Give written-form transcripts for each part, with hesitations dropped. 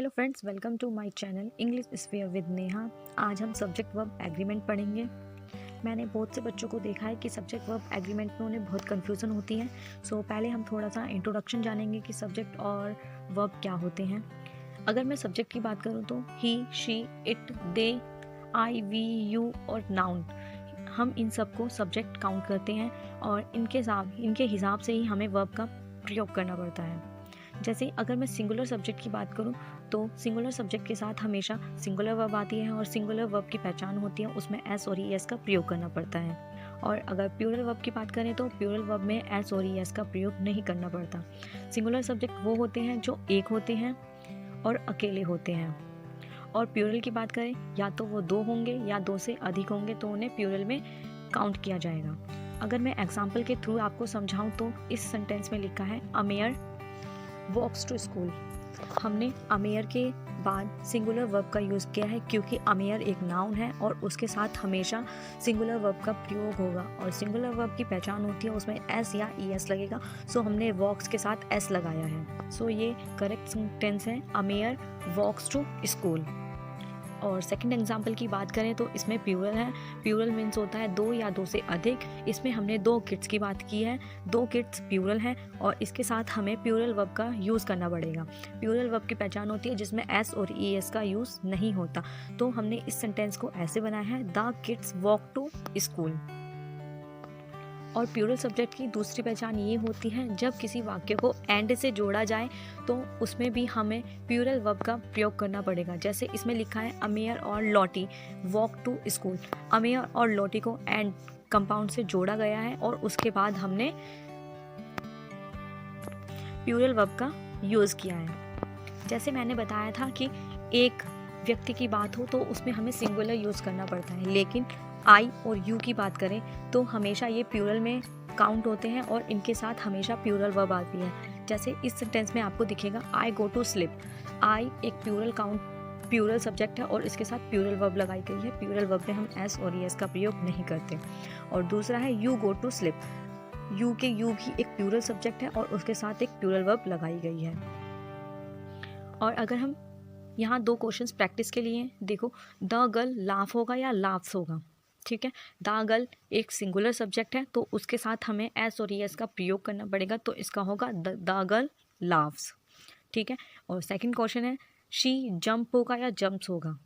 Hello friends, welcome to my channel English sphere with Neha. आज हम subject verb agreement पढ़ेंगे। मैंने बहुत से बच्चों को देखा है कि सब्जेक्ट वर्ब एग्रीमेंट में उन्हें बहुत कन्फ्यूज़न होती है। पहले हम थोड़ा सा इंट्रोडक्शन जानेंगे कि सब्जेक्ट और वर्ब क्या होते हैं। अगर मैं सब्जेक्ट की बात करूँ तो he, she, it, they, I, we, you और नाउन, हम इन सब को सब्जेक्ट काउंट करते हैं और इनके हिसाब से ही हमें वर्ब का प्रयोग करना पड़ता है। जैसे अगर मैं सिंगुलर सब्जेक्ट की बात करूं तो सिंगुलर सब्जेक्ट के साथ हमेशा सिंगुलर वर्ब आती है और सिंगुलर वर्ब की पहचान होती है, उसमें एस और ई एस का प्रयोग करना पड़ता है। और अगर प्लूरल वर्ब की बात करें तो प्लूरल वर्ब में एस और ई एस का प्रयोग नहीं करना पड़ता। सिंगुलर सब्जेक्ट वो होते हैं जो एक होते हैं और अकेले होते हैं, और प्लूरल की बात करें या तो वो दो होंगे या दो से अधिक होंगे तो उन्हें प्लूरल में काउंट किया जाएगा। अगर मैं एग्जाम्पल के थ्रू आपको समझाऊं तो इस सेंटेंस में लिखा है अ मेयर वॉक्स टू स्कूल। हमने अमेयर के बाद सिंगुलर वर्ब का यूज़ किया है क्योंकि अमेयर एक नाउन है और उसके साथ हमेशा सिंगुलर वर्ब का प्रयोग होगा और सिंगुलर वर्ब की पहचान होती है, उसमें एस या ई एस लगेगा। हमने वॉक्स के साथ एस लगाया है। ये करेक्ट सेंटेंस है, अमेयर वॉक्स टू स्कूल। और सेकंड एग्जाम्पल की बात करें तो इसमें प्लूरल है। प्लूरल मीन्स होता है दो या दो से अधिक। इसमें हमने दो किड्स की बात की है, दो किड्स प्लूरल है और इसके साथ हमें प्लूरल वर्ब का यूज़ करना पड़ेगा। प्लूरल वर्ब की पहचान होती है जिसमें एस और ई एस का यूज़ नहीं होता। तो हमने इस सेंटेंस को ऐसे बनाया है, the kids walk to school. और प्लूरल सब्जेक्ट की दूसरी पहचान ये होती है, जब किसी वाक्य को एंड से जोड़ा जाए तो उसमें भी हमें प्लूरल वर्ब का प्रयोग करना पड़ेगा। जैसे इसमें लिखा है अमेयर और लॉटी वॉक टू स्कूल। अमेयर और लॉटी को एंड कंपाउंड से जोड़ा गया है और उसके बाद हमने प्लूरल वर्ब का यूज़ किया है। जैसे मैंने बताया था कि एक व्यक्ति की बात हो तो उसमें हमें सिंगुलर यूज़ करना पड़ता है, लेकिन आई और यू की बात करें तो हमेशा ये प्लूरल में काउंट होते हैं और इनके साथ हमेशा प्लूरल वर्ब आती है। जैसे इस सेंटेंस में आपको दिखेगा आई गो टू स्लीप। आई एक प्लूरल सब्जेक्ट है और इसके साथ प्लूरल वर्ब लगाई गई है। प्लूरल वर्ब में हम एस और ई एस का प्रयोग नहीं करते। और दूसरा है you go to sleep. You भी एक प्लूरल सब्जेक्ट है और उसके साथ एक प्लूरल वर्ब लगाई गई है। और अगर हम यहाँ दो क्वेश्चंस प्रैक्टिस के लिए देखो, द गर्ल लाफ होगा या लाफ्स होगा। ठीक है, द गर्ल एक सिंगुलर सब्जेक्ट है तो उसके साथ हमें एस और ई एस का प्रयोग करना पड़ेगा, तो इसका होगा द गर्ल लाफ्स। ठीक है, और सेकंड क्वेश्चन है शी जंप होगा या जंप्स होगा।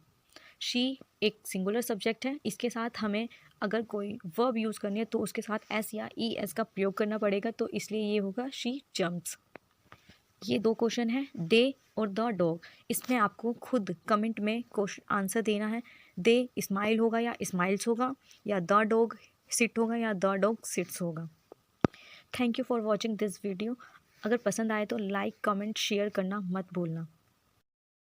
शी एक सिंगुलर सब्जेक्ट है, इसके साथ हमें अगर कोई वर्ब यूज़ करनी है तो उसके साथ एस या ई एस का प्रयोग करना पड़ेगा, तो इसलिए ये होगा शी जंप्स। ये दो क्वेश्चन है, दे और द डॉग। इसमें आपको खुद कमेंट में क्वेश्चन आंसर देना है। दे स्माइल होगा या स्माइल्स होगा, या द डॉग सिट होगा या द डॉग सिट्स होगा। Thank you for watching this video. अगर पसंद आए तो लाइक, कमेंट, शेयर करना मत भूलना।